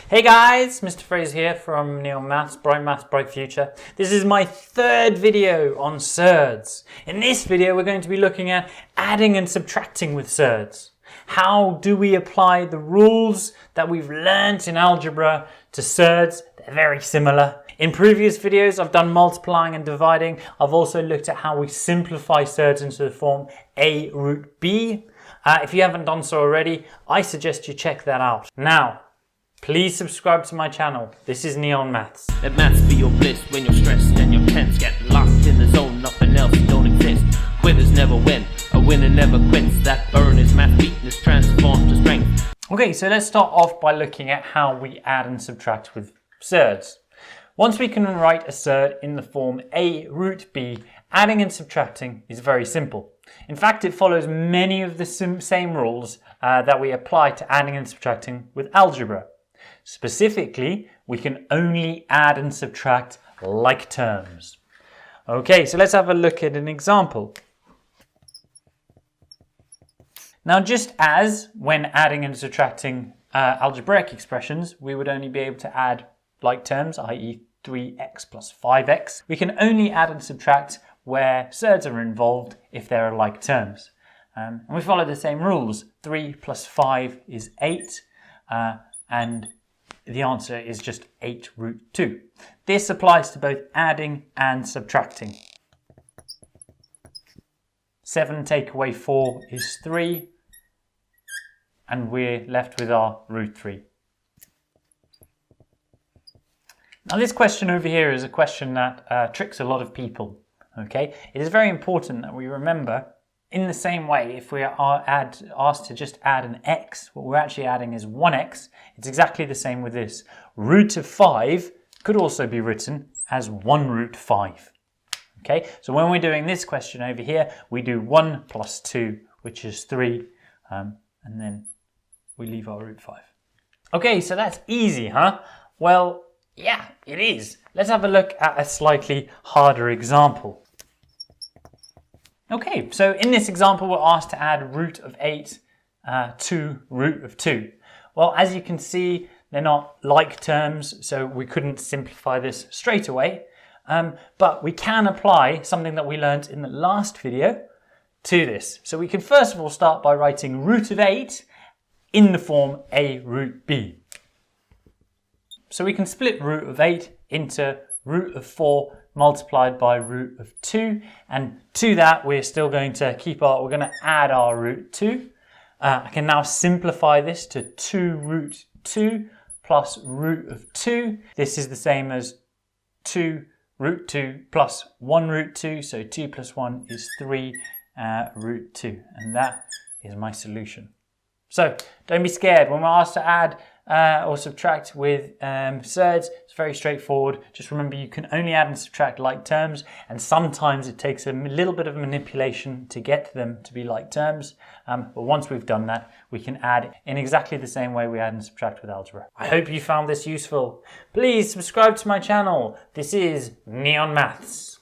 Hey guys, Mr. Fraser here from NeonMaths, Bright Maths, Bright Future. This is my third video on surds. In this video, we're going to be looking at adding and subtracting with surds. How do we apply the rules that we've learnt in algebra to surds? They're very similar. In previous videos, I've done multiplying and dividing. I've also looked at how we simplify surds into the form a root b. If you haven't done so already, I suggest you check that out. Now, please subscribe to my channel. This is NeonMaths. Let maths be your bliss when you're stressed and you're tense. Get locked in the zone, nothing else don't exist. Quitters never win, a winner never quits. That burn is math weakness transformed to strength. Okay, so let's start off by looking at how we add and subtract with surds. Once we can write a surd in the form a root b, adding and subtracting is very simple. In fact, it follows many of the same rules that we apply to adding and subtracting with algebra. Specifically, we can only add and subtract like terms. Okay, so let's have a look at an example. Now, just as when adding and subtracting algebraic expressions, we would only be able to add like terms, i.e. 3x plus 5x, we can only add and subtract where surds are involved if there are like terms. And we follow the same rules. 3 plus 5 is 8, and the answer is just 8 root 2. This applies to both adding and subtracting. 7 take away 4 is 3, and we're left with our root 3. Now this question over here is a question that tricks a lot of people. Okay, it is very important that we remember, in the same way, if we are asked to just add an x, what we're actually adding is 1x. It's exactly the same with this. Root of 5 could also be written as 1 root 5. Okay, so when we're doing this question over here, we do 1 plus 2, which is 3, and then we leave our root 5. Okay, so that's easy, huh? Well, yeah, it is. Let's have a look at a slightly harder example. Okay, so in this example, we're asked to add root of 8 to root of 2. Well, as you can see, they're not like terms, so we couldn't simplify this straight away. But we can apply something that we learned in the last video to this. So we can first of all start by writing root of 8 in the form a root b. So we can split root of 8 into root of 4 multiplied by root of 2, and to that we're still going to we're going to add our root 2. I can now simplify this to 2 root 2 plus root of 2. This is the same as 2 root 2 plus 1 root 2, so 2 plus 1 is 3 root 2, and that is my solution. So don't be scared when we're asked to add or subtract with surds. It's very straightforward. Just remember, you can only add and subtract like terms, and sometimes it takes a little bit of manipulation to get them to be like terms. But once we've done that, we can add in exactly the same way we add and subtract with algebra. I hope you found this useful. Please subscribe to my channel. This is NeonMaths.